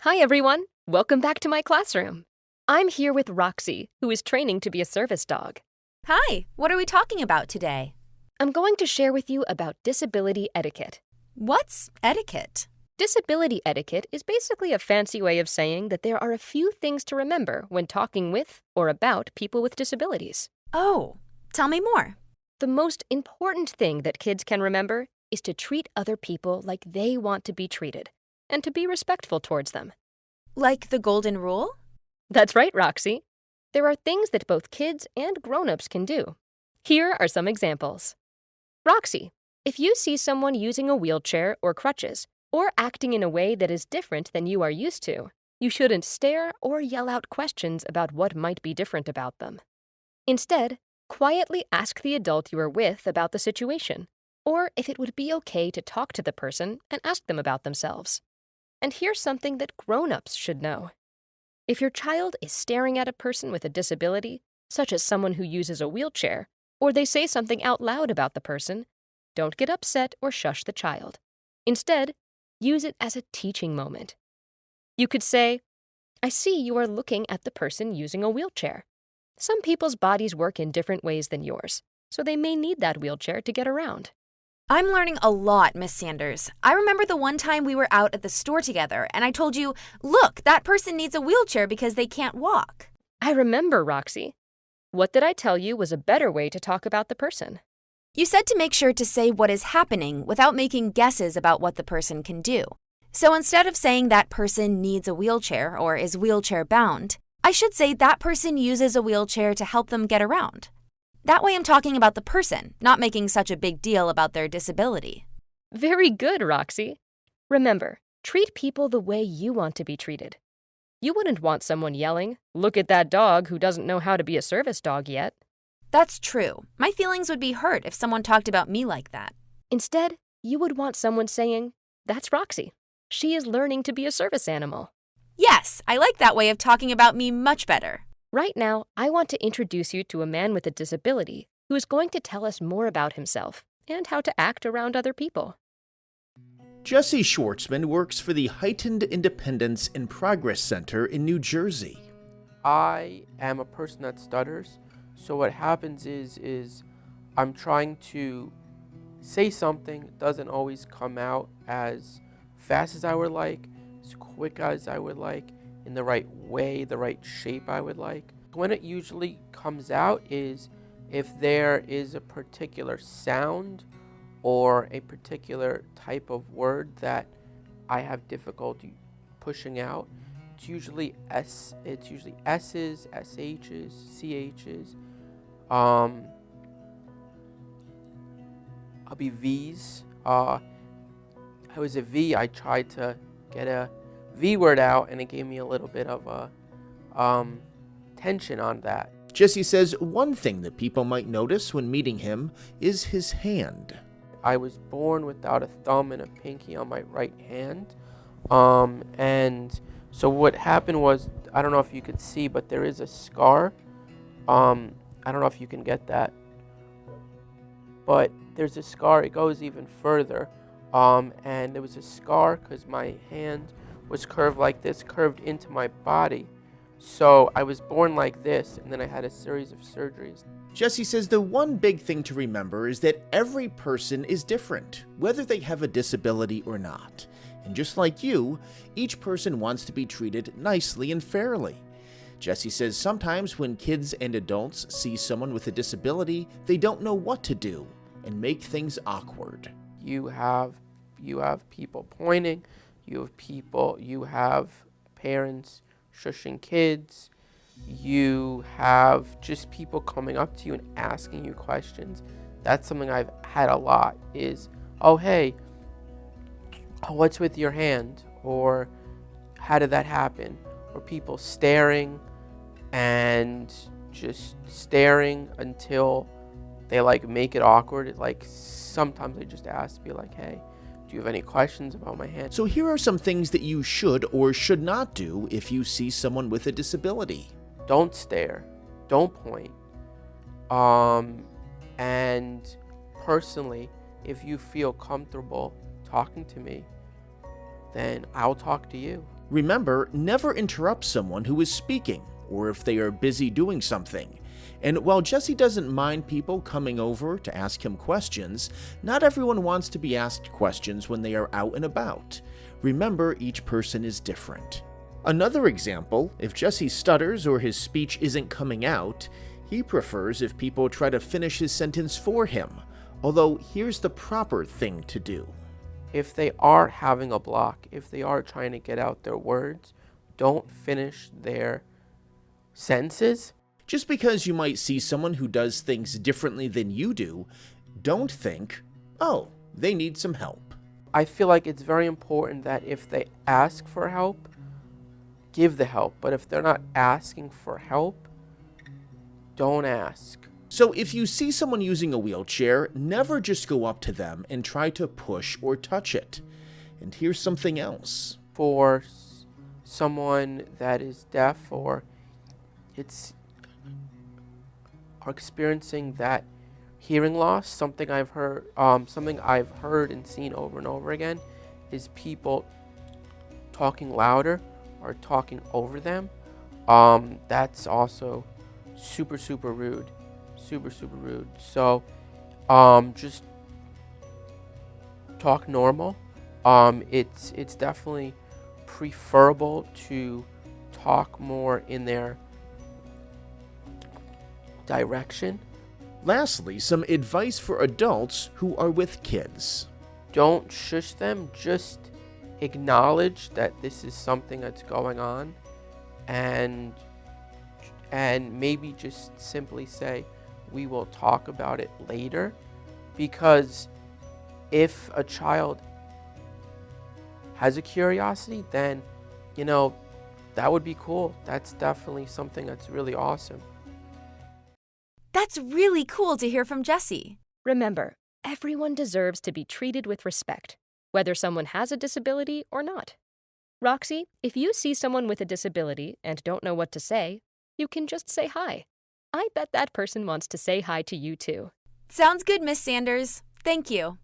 Hi, everyone. Welcome back to my classroom. I'm here with Roxy, who is training to be a service dog. Hi, what are we talking about today? I'm going to share with you about disability etiquette. What's etiquette? Disability etiquette is basically a fancy way of saying that there are a few things to remember when talking with or about people with disabilities. Oh, tell me more. The most important thing that kids can remember is to treat other people like they want to be treated, and to be respectful towards them. Like the golden rule? That's right, Roxy. There are things that both kids and grown-ups can do. Here are some examples. Roxy, if you see someone using a wheelchair or crutches, or acting in a way that is different than you are used to, you shouldn't stare or yell out questions about what might be different about them. Instead, quietly ask the adult you are with about the situation, or if it would be okay to talk to the person and ask them about themselves. And here's something that grown-ups should know. If your child is staring at a person with a disability, such as someone who uses a wheelchair, or they say something out loud about the person, don't get upset or shush the child. Instead, use it as a teaching moment. You could say, "I see you are looking at the person using a wheelchair. Some people's bodies work in different ways than yours, so they may need that wheelchair to get around." I'm learning a lot, Miss Sanders. I remember the one time we were out at the store together and I told you, look, that person needs a wheelchair because they can't walk. I remember, Roxy. What did I tell you was a better way to talk about the person? You said to make sure to say what is happening without making guesses about what the person can do. So instead of saying that person needs a wheelchair or is wheelchair bound, I should say that person uses a wheelchair to help them get around. That way I'm talking about the person, not making such a big deal about their disability. Very good, Roxy. Remember, treat people the way you want to be treated. You wouldn't want someone yelling, "Look at that dog who doesn't know how to be a service dog yet." That's true. My feelings would be hurt if someone talked about me like that. Instead, you would want someone saying, "That's Roxy. She is learning to be a service animal." Yes, I like that way of talking about me much better. Right now, I want to introduce you to a man with a disability who is going to tell us more about himself and how to act around other people. Jesse Schwartzman works for the Heightened Independence and Progress Center in New Jersey. I am a person that stutters, so what happens is I'm trying to say something, it doesn't always come out as fast as I would like, as quick as I would like, in the right way, the right shape I would like. When it usually comes out is if there is a particular sound or a particular type of word that I have difficulty pushing out. It's usually S's, SH's, CH's. I'll be V's. I was a V. I tried to get a V word out, and it gave me a little bit of a tension on that. Jesse says one thing that people might notice when meeting him is his hand. I was born without a thumb and a pinky on my right hand. And so what happened was, I don't know if you could see, but there is a scar. I don't know if you can get that. But there's a scar, it goes even further. And there was a scar because my hand was curved like this, curved into my body. So I was born like this, and then I had a series of surgeries. Jesse says the one big thing to remember is that every person is different, whether they have a disability or not. And just like you, each person wants to be treated nicely and fairly. Jesse says sometimes when kids and adults see someone with a disability, they don't know what to do and make things awkward. You have people pointing, you have parents shushing kids, you have just people coming up to you and asking you questions. That's something I've had a lot is, "Oh, hey, what's with your hand?" Or, "How did that happen?" Or people staring and just staring until they make it awkward. Sometimes they just ask me "Hey, do you have any questions about my hand?" So here are some things that you should or should not do if you see someone with a disability. Don't stare. Don't point. And personally, if you feel comfortable talking to me, then I'll talk to you. Remember, never interrupt someone who is speaking, or if they are busy doing something. And while Jesse doesn't mind people coming over to ask him questions, not everyone wants to be asked questions when they are out and about. Remember, each person is different. Another example, if Jesse stutters or his speech isn't coming out, he prefers if people try to finish his sentence for him. Although, here's the proper thing to do. If they are having a block, if they are trying to get out their words, don't finish their sentences. Just because you might see someone who does things differently than you do, don't think, oh, they need some help. I feel like it's very important that if they ask for help, give the help. But if they're not asking for help, don't ask. So if you see someone using a wheelchair, never just go up to them and try to push or touch it. And here's something else. For someone that is deaf or are experiencing that hearing loss, something I've heard and seen over and over again is people talking louder or talking over them. That's also super rude. Super rude. So just talk normal. It's definitely preferable to talk more in their direction. Lastly, some advice for adults who are with kids. Don't shush them, just acknowledge that this is something that's going on, and maybe just simply say, we will talk about it later. Because if a child has a curiosity, then that would be cool. That's definitely something that's really awesome. That's really cool to hear from Jesse. Remember, everyone deserves to be treated with respect, whether someone has a disability or not. Roxy, if you see someone with a disability and don't know what to say, you can just say hi. I bet that person wants to say hi to you too. Sounds good, Miss Sanders. Thank you.